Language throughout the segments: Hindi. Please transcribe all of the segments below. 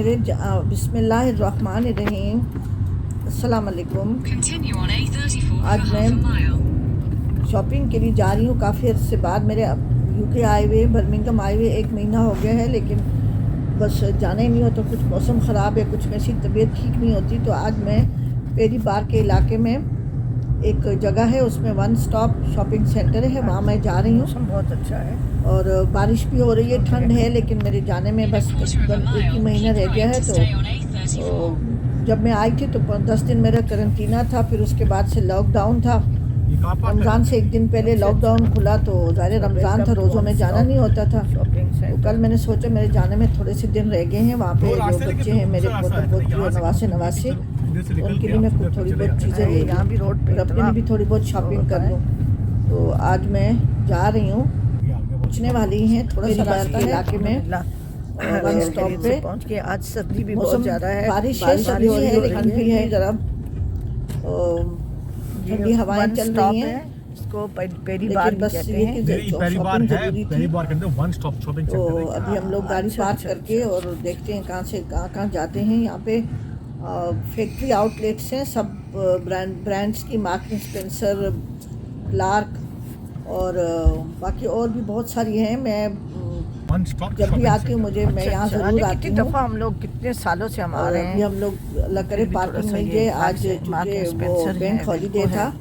बिस्मिल्लाहिर्रहमानिर्रहीम। अस्सलाम वालेकुम। आज मैं शॉपिंग के लिए जा रही हूँ। काफ़ी अर्से बाद मेरे यूके आए हुए, बर्मिंघम आए हुए 1 महीना हो गया है, लेकिन बस जाना ही नहीं होता। कुछ मौसम ख़राब है, कुछ मेरी तबीयत ठीक नहीं होती। तो आज मैं पेरी बार के इलाके में एक जगह है, उसमें वन स्टॉप शॉपिंग सेंटर है, वहाँ मैं जा रही हूँ। मौसम बहुत अच्छा है और बारिश भी हो रही है, ठंड है, लेकिन मेरे जाने में बस तकरीबन 1 ही महीना रह गया है। तो जब मैं आई थी तो 10 दिन मेरा करंटीना था, फिर उसके बाद से लॉकडाउन था। रमज़ान से 1 दिन पहले लॉकडाउन खुला, तो ज़ाहिर रमज़ान था, रोज़ों में जाना नहीं होता था। तो कल मैंने सोचा मेरे जाने में थोड़े से दिन रह गए हैं। वहाँ पे जो बच्चे हैं मेरे पोता पोती और नवासे उनके लिए मैं कुछ थोड़ी बहुत चीज़ें ले यहाँ भी रोड पे और अपने लिए भी थोड़ी बहुत शॉपिंग कर लूँ। तो आज मैं जा रही हूँ, पहुँचने वाली हैं थोड़ा सा रास्ता इलाके में वन स्टॉप पे पहुँच के। आज सर्दी भी बहुत मौसम ज़्यादा है, बारिश है, सर्दी है, ठंड भी है, ज़रा ठंडी हवाएं चल रही हैं। इसको पेरी बार लेकिन बस कहते ये हैं। कि शॉपिंग जरूरी थी। तो अभी हम लोग गाड़ी पार्क करके और देखते हैं कहाँ से कहाँ जाते हैं। यहाँ पे फैक्ट्री आउटलेट्स हैं, सब ब्रांड्स की, मार्क्स एंड स्पेंसर, क्लार्क और बाकी और भी बहुत सारी हैं। मैं जब भी आती हूँ मैं यहाँ ज़रूर आती हूँ। दफ़ा हम लोग कितने सालों से हम आ रहे हैं। अभी हम लोग अल्लाह करे पार्किंग मिल जाए। आज चूँकि वो बैंक हॉलीडे था,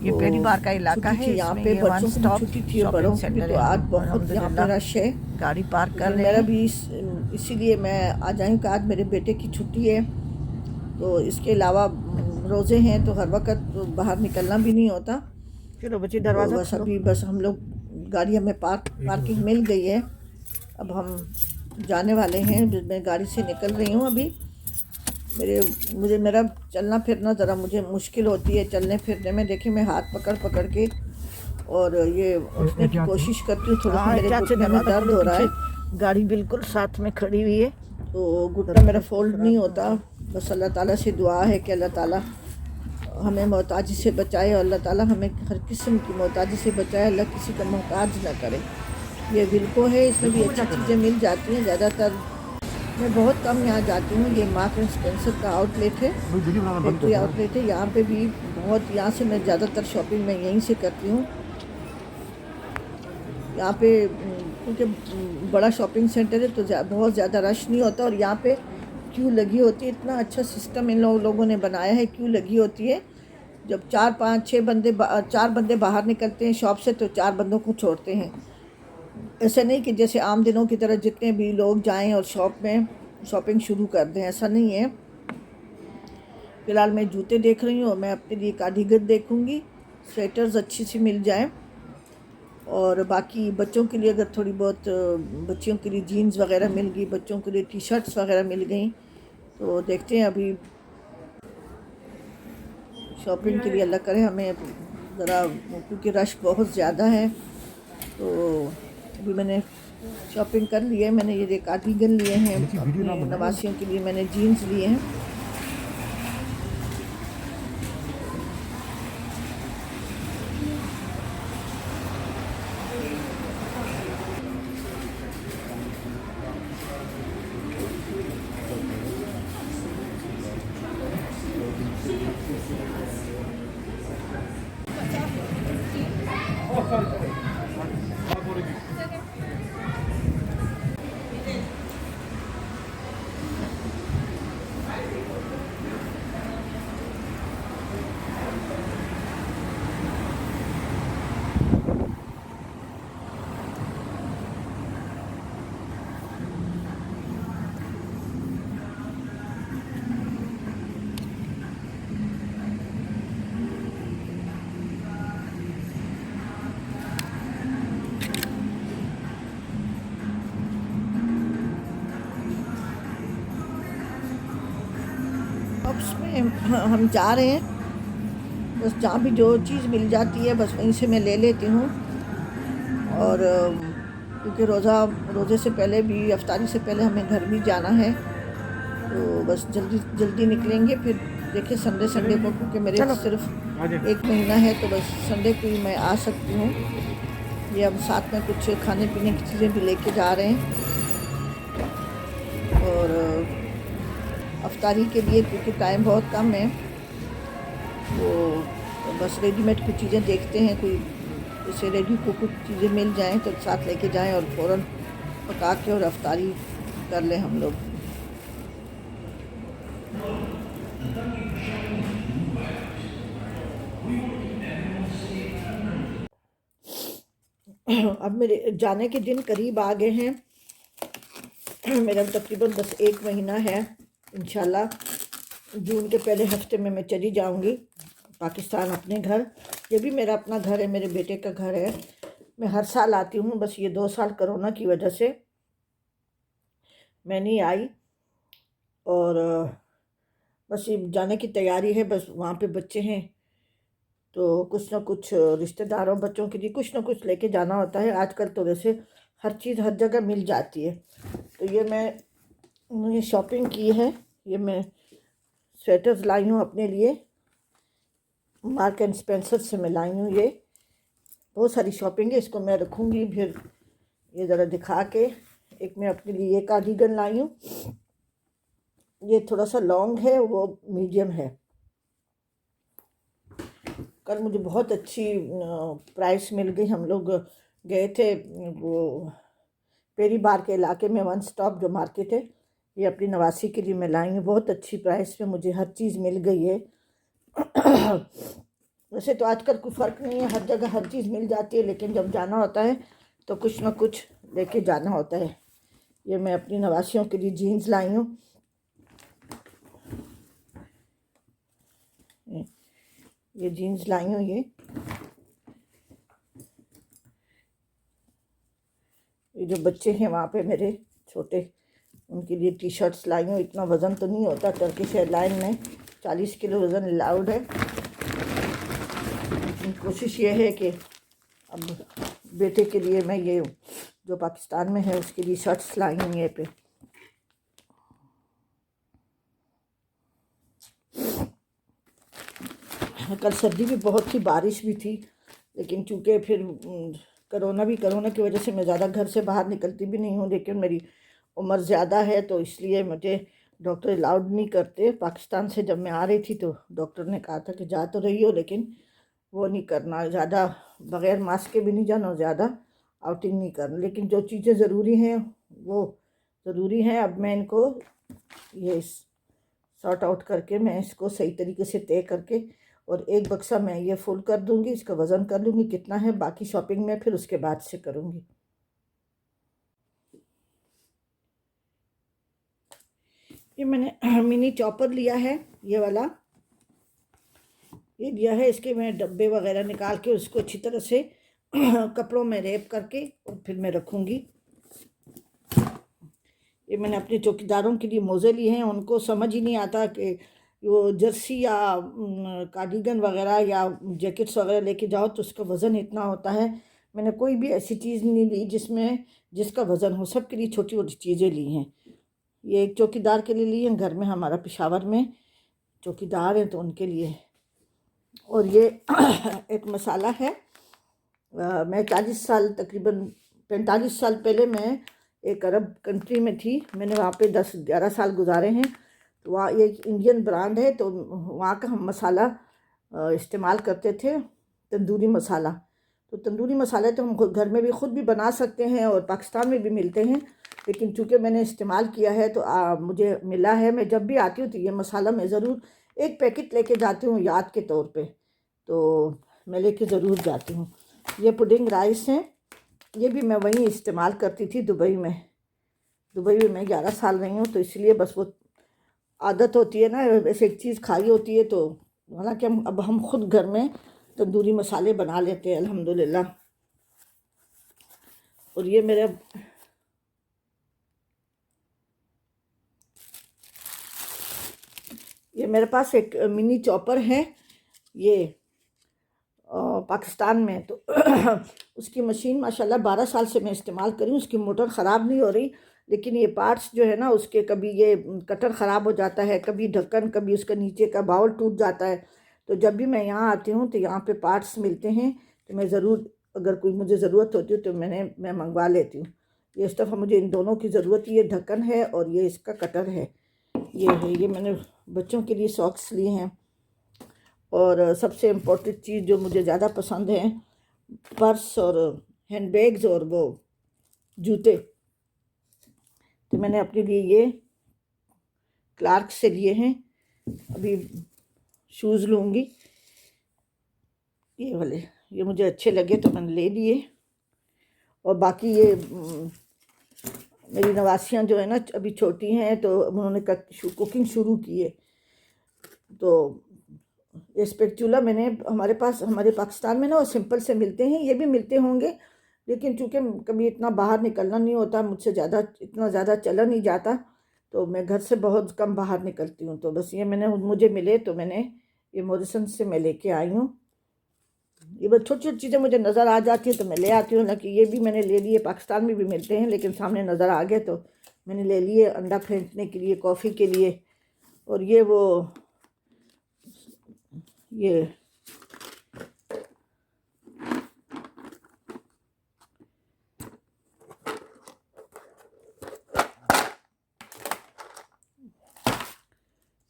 ये पेरी बार का इलाका है। यहाँ पे बच्चों की छुट्टी थी और बड़ों की भी, तो आज बहुत यहाँ पे रश है। गाड़ी पार्क कर मेरा भी इसीलिए मैं आ जाऊँ कि आज मेरे बेटे की छुट्टी है। तो इसके अलावा रोज़े हैं, तो हर वक्त बाहर निकलना भी नहीं होता। चलो बच्चे दरवाज़ा बस अभी बस हम लोग गाड़ी हमें पार्किंग मिल गई है। अब हम जाने वाले हैं। मैं गाड़ी से निकल रही हूँ अभी। मेरा चलना फिरना ज़रा मुझे मुश्किल होती है चलने फिरने में। देखिए मैं हाथ पकड़ के और ये उठने की कोशिश करती हूँ। थोड़ा मेरे घुटने में दर्द हो रहा है। गाड़ी बिल्कुल साथ में खड़ी हुई है, तो घुटना मेरा फोल्ड नहीं होता। बस अल्लाह ताला से दुआ है कि अल्लाह ताला हमें मोहताजी से बचाए और अल्लाह ताला हमें हर किस्म की मोहताजी से बचाए। अल्लाह किसी का मोहताज ना करे। ये विल्को है, इसमें भी अच्छी चीज़ें मिल जाती हैं। ज़्यादातर मैं बहुत कम यहाँ जाती हूँ। ये मार्क्स एंड स्पेंसर का आउटलेट है, फैक्ट्री आउटलेट है। यहाँ पे भी बहुत, यहाँ से मैं ज़्यादातर शॉपिंग मैं यहीं से करती हूँ। यहाँ पे क्योंकि बड़ा शॉपिंग सेंटर है तो बहुत ज़्यादा रश नहीं होता। और यहाँ पे क्यू लगी होती है। इतना अच्छा सिस्टम इन लोगों ने बनाया है। क्यू लगी होती है, जब 4 5 6 बंदे बाहर निकलते हैं शॉप से तो 4 बंदों को छोड़ते हैं। ऐसा नहीं कि जैसे आम दिनों की तरह जितने भी लोग जाएं और शॉप में शॉपिंग शुरू कर दें, ऐसा नहीं है। फ़िलहाल मैं जूते देख रही हूँ और मैं अपने लिए कार्डिगन देखूँगी, स्वेटर्स अच्छी सी मिल जाएं। और बाकी बच्चों के लिए अगर थोड़ी बहुत बच्चियों के लिए जीन्स वगैरह मिल गई, बच्चों के लिए टी शर्ट्स वगैरह मिल गई, तो देखते हैं। अभी शॉपिंग के लिए अल्लाह करे हमें ज़रा, क्योंकि रश बहुत ज़्यादा है। तो अभी मैंने शॉपिंग कर ली है। मैंने ये कार्डिगन लिए हैं, अपने नवासियों के लिए मैंने जीन्स लिए हैं। शॉप्स में हम जा रहे हैं, बस जहाँ भी जो चीज़ मिल जाती है बस वहीं से मैं ले लेती हूँ। और क्योंकि रोज़े से पहले भी, इफ्तारी से पहले हमें घर भी जाना है, तो बस जल्दी निकलेंगे। फिर देखिए संडे को, क्योंकि मेरे सिर्फ 1 महीना है, तो बस संडे को ही मैं आ सकती हूँ। ये हम साथ में कुछ खाने पीने की चीज़ें भी लेके जा रहे हैं। और अफ्तारी के लिए, क्योंकि टाइम बहुत कम है। वो बस रेडीमेड कुछ चीज़ें देखते हैं, कोई जैसे रेडी कुछ चीज़ें मिल जाएं तो साथ लेके जाएं और फ़ौरन पका के और अफ्तारी कर लें हम लोग। अब मेरे जाने के दिन करीब आ गए हैं। मेरा तकरीबन बस 1 महीना है। इंशाल्लाह जून के पहले हफ्ते में मैं चली जाऊंगी पाकिस्तान अपने घर। ये भी मेरा अपना घर है, मेरे बेटे का घर है। मैं हर साल आती हूँ, बस ये 2 साल कोरोना की वजह से मैं नहीं आई। और बस ये जाने की तैयारी है। बस वहाँ पे बच्चे हैं तो कुछ ना कुछ रिश्तेदारों बच्चों के लिए कुछ ना कुछ लेके जाना होता है। आजकल तो वैसे हर चीज़ हर जगह मिल जाती है। तो ये शॉपिंग की है। ये मैं स्वेटर्स लाई हूँ अपने लिए, मार्क एंड स्पेंसर से मैं लाई हूँ। ये बहुत सारी शॉपिंग है, इसको मैं रखूँगी फिर ये ज़रा दिखा के। एक मैं अपने लिए ये कार्डिगन लाई हूँ, ये थोड़ा सा लॉन्ग है, वो मीडियम है। कल मुझे बहुत अच्छी प्राइस मिल गई। हम लोग गए थे वो पेरी बार के इलाके में, वन स्टॉप जो मार्केट है, ये अपनी नवासी के लिए मैं लाई हूँ। बहुत अच्छी प्राइस में मुझे हर चीज़ मिल गई है। वैसे तो आजकल कोई फ़र्क नहीं है, हर जगह हर चीज़ मिल जाती है, लेकिन जब जाना होता है तो कुछ ना कुछ लेके जाना होता है। ये मैं अपनी नवासियों के लिए जीन्स लाई हूँ। ये जीन्स लाई हूँ। ये जो बच्चे हैं वहाँ पे मेरे छोटे, उनके लिए टी शर्ट्स लाई हूँ। इतना वज़न तो नहीं होता, टर्किश एयरलाइन में 40 किलो वज़न अलाउड है। लेकिन कोशिश ये है कि अब बेटे के लिए मैं ये जो पाकिस्तान में है उसके लिए शर्ट्स लाई हूँ। ये पे कल सर्दी भी बहुत थी, बारिश भी थी, लेकिन चूँकि फिर कोरोना की वजह से मैं ज़्यादा घर से बाहर निकलती भी नहीं हूँ। लेकिन मेरी उम्र ज़्यादा है तो इसलिए मुझे डॉक्टर अलाउड नहीं करते। पाकिस्तान से जब मैं आ रही थी तो डॉक्टर ने कहा था कि जा तो रही हो, लेकिन वो नहीं करना, ज़्यादा बग़ैर मास्क के भी नहीं जाना और ज़्यादा आउटिंग नहीं करना। लेकिन जो चीज़ें ज़रूरी हैं वो ज़रूरी हैं। अब मैं इनको ये सॉर्ट आउट करके मैं इसको सही तरीके से तय करके और एक बक्सा मैं ये फुल कर दूँगी। इसका वज़न कर लूँगी कितना है, बाकी शॉपिंग मैं फिर उसके बाद से करूँगी। ये मैंने मिनी चॉपर लिया है, ये वाला ये लिया है। इसके मैं डब्बे वगैरह निकाल के उसको अच्छी तरह से कपड़ों में रैप करके और फिर मैं रखूँगी। ये मैंने अपने चौकीदारों के लिए मोज़े लिए हैं। उनको समझ ही नहीं आता कि वो जर्सी या कार्डिगन वगैरह या जैकेट्स वगैरह लेके जाओ तो उसका वज़न इतना होता है। मैंने कोई भी ऐसी चीज़ नहीं ली जिसका वज़न हो, सबके लिए छोटी छोटी चीज़ें ली हैं। ये एक चौकीदार के लिए ली हैं, घर में हमारा पेशावर में चौकीदार हैं तो उनके लिए। और ये एक मसाला है। मैं 40 साल तकरीबन 45 साल पहले मैं एक अरब कंट्री में थी। मैंने वहाँ पे 10-11 साल गुजारे हैं। तो वहाँ ये एक इंडियन ब्रांड है, तो वहाँ का हम मसाला इस्तेमाल करते थे, तंदूरी मसाला। तो तंदूरी मसाले तो हम घर में भी ख़ुद भी बना सकते हैं और पाकिस्तान में भी मिलते हैं, लेकिन चूँकि मैंने इस्तेमाल किया है तो मुझे मिला है। मैं जब भी आती हूँ तो ये मसाला मैं ज़रूर एक पैकेट लेके जाती हूँ याद के तौर पे, तो मैं लेके ज़रूर जाती हूँ। ये पुडिंग राइस है, ये भी मैं वहीं इस्तेमाल करती थी दुबई में। दुबई में मैं 11 साल रही हूँ, तो इसलिए बस वो आदत होती है ना, वैसे एक चीज़ खाई होती है। तो हालांकि हम खुद घर में तंदूरी मसाले बना लेते हैं अल्हम्दुलिल्लाह। और ये मेरे पास एक मिनी चॉपर है, ये पाकिस्तान में। तो उसकी मशीन माशाल्लाह 12 साल से मैं इस्तेमाल करी हूँ। उसकी मोटर ख़राब नहीं हो रही, लेकिन ये पार्ट्स जो है ना उसके, कभी ये कटर ख़राब हो जाता है, कभी ढक्कन, कभी उसका नीचे का बाउल टूट जाता है। तो जब भी मैं यहाँ आती हूँ तो यहाँ पे पार्ट्स मिलते हैं, तो मैं ज़रूर, अगर कोई मुझे ज़रूरत होती है तो मैं मंगवा लेती हूँ। ये इस दफ़ा मुझे इन दोनों की ज़रूरत, ये ढक्कन है और ये इसका कटर है। ये है, ये मैंने बच्चों के लिए सॉक्स लिए हैं। और सबसे इम्पोर्टेंट चीज़ जो मुझे ज़्यादा पसंद है, पर्स और हैंडबैग्स और वो जूते। तो मैंने अपने लिए ये क्लार्क से लिए हैं। अभी शूज़ लूँगी, ये वाले, ये मुझे अच्छे लगे तो मैंने ले लिए। और बाकी ये मेरी नवासियाँ जो है ना अभी छोटी हैं, तो उन्होंने कुकिंग शुरू की है। तो ये स्पैचुला मैंने हमारे पाकिस्तान में ना वो सिंपल से मिलते हैं, ये भी मिलते होंगे, लेकिन चूँकि कभी इतना बाहर निकलना नहीं होता मुझसे, इतना ज़्यादा चला नहीं जाता, तो मैं घर से बहुत कम बाहर निकलती हूँ। तो बस ये मुझे मिले तो मैंने ये मॉरिसन से मैं लेके आई हूँ। ये बस छोटी छोटी चीज़ें मुझे नज़र आ जाती हैं तो मैं ले आती हूँ ना, कि ये भी मैंने ले लिए। पाकिस्तान में भी मिलते हैं लेकिन सामने नज़र आ गए तो मैंने ले लिए, अंडा फेंटने के लिए, कॉफ़ी के लिए। और ये ये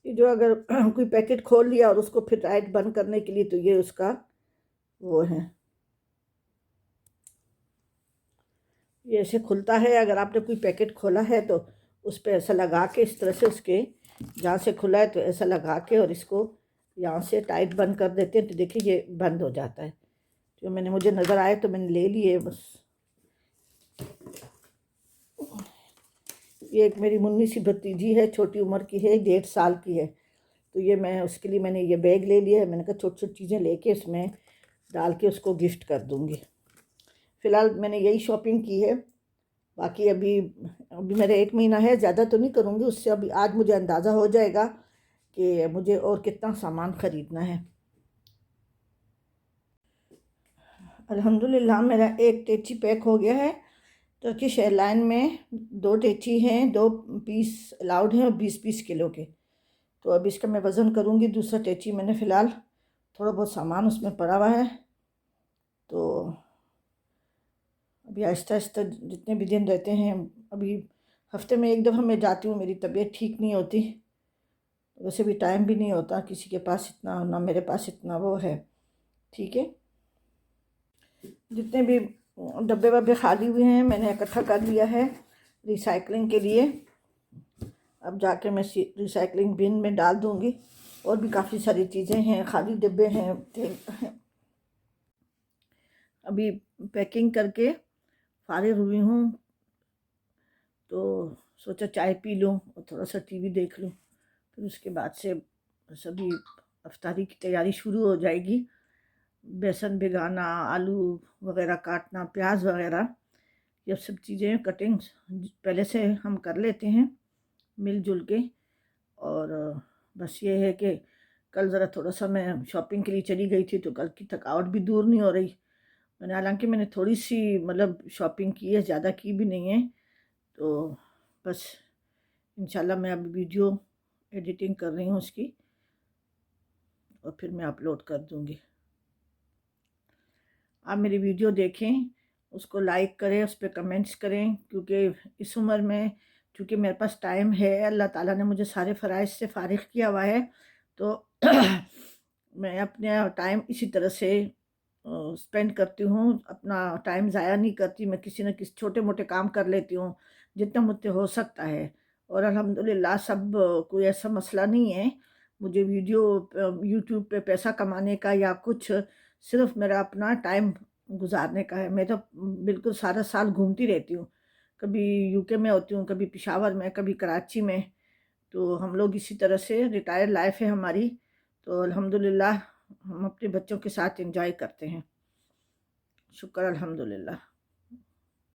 जो अगर कोई पैकेट खोल लिया और उसको फिर टाइट बंद करने के लिए, तो ये उसका वो है, ये ऐसे खुलता है। अगर आपने कोई पैकेट खोला है तो उस पर ऐसा लगा के, इस तरह से उसके जहाँ से खुला है तो ऐसा लगा के और इसको यहाँ से टाइट बंद कर देते हैं, तो देखिए ये बंद हो जाता है। जो मुझे नज़र आए तो मैंने ले लिए बस। ये एक मेरी मुन्नी सी भतीजी है, छोटी उम्र की है, 1.5 साल की है। तो ये उसके लिए मैंने ये बैग ले लिया है। मैंने कहा छोटी छोटी चीज़ें लेके उसमें डाल के उसको गिफ्ट कर दूँगी। फ़िलहाल मैंने यही शॉपिंग की है। बाकी अभी मेरा 1 महीना है, ज़्यादा तो नहीं करूँगी उससे। अभी आज मुझे अंदाज़ा हो जाएगा कि मुझे और कितना सामान ख़रीदना है। अल्हम्दुलिल्लाह मेरा एक टेची पैक हो गया है। टर्किश एयरलाइन में 2 टेची हैं, 2 पीस अलाउड हैं और 20-20 किलो के। तो अब इसका मैं वज़न करूँगी। दूसरा टेची मैंने फ़िलहाल थोड़ा बहुत सामान उसमें पड़ा हुआ है, तो अभी आहिस्ता आहिस्ता जितने भी दिन रहते हैं, अभी हफ्ते में 1 दफ़ा मैं जाती हूँ, मेरी तबीयत ठीक नहीं होती, वैसे भी टाइम भी नहीं होता किसी के पास इतना, ना मेरे पास इतना वो है। ठीक है, जितने भी डब्बे वब्बे खाली हुए हैं मैंने इकट्ठा कर लिया है रिसाइकलिंग के लिए। अब जाके मैं रिसाइकलिंग बिन में डाल दूँगी। और भी काफ़ी सारी चीज़ें हैं, खाली डिब्बे हैं। अभी पैकिंग करके फारिग हुई हूँ, तो सोचा चाय पी लूँ और थोड़ा सा टीवी देख लूँ, फिर उसके बाद से सभी अफ्तारी की तैयारी शुरू हो जाएगी। बेसन भिगाना, आलू वगैरह काटना, प्याज वगैरह, ये सब चीज़ें कटिंग पहले से हम कर लेते हैं मिलजुल के। और बस ये है कि कल ज़रा थोड़ा सा मैं शॉपिंग के लिए चली गई थी, तो कल की थकावट भी दूर नहीं हो रही। हालांकि मैंने थोड़ी सी मतलब शॉपिंग की है, ज़्यादा की भी नहीं है। तो बस इंशाल्लाह मैं अब वीडियो एडिटिंग कर रही हूँ उसकी, और फिर मैं अपलोड कर दूँगी। आप मेरी वीडियो देखें, उसको लाइक करें, उस पर कमेंट्स करें, क्योंकि इस उम्र में चूँकि मेरे पास टाइम है, अल्लाह ताला ने मुझे सारे फ़राइज़ से फ़ारिग किया हुआ है, तो मैं अपना टाइम इसी तरह से स्पेंड करती हूँ। अपना टाइम ज़ाया नहीं करती, मैं किसी न किसी छोटे मोटे काम कर लेती हूँ जितना मुझसे हो सकता है। और अल्हम्दुलिल्लाह सब कोई ऐसा मसला नहीं है मुझे यूट्यूब पे पैसा कमाने का या कुछ, सिर्फ मेरा अपना टाइम गुजारने का है। मैं तो बिल्कुल सारा साल घूमती रहती हूँ, कभी यूके में होती हूँ, कभी पेशावर में, कभी कराची में। तो हम लोग इसी तरह से, रिटायर्ड लाइफ है हमारी, तो अल्हम्दुलिल्लाह हम अपने बच्चों के साथ एंजॉय करते हैं। शुक्र अल्हम्दुलिल्लाह।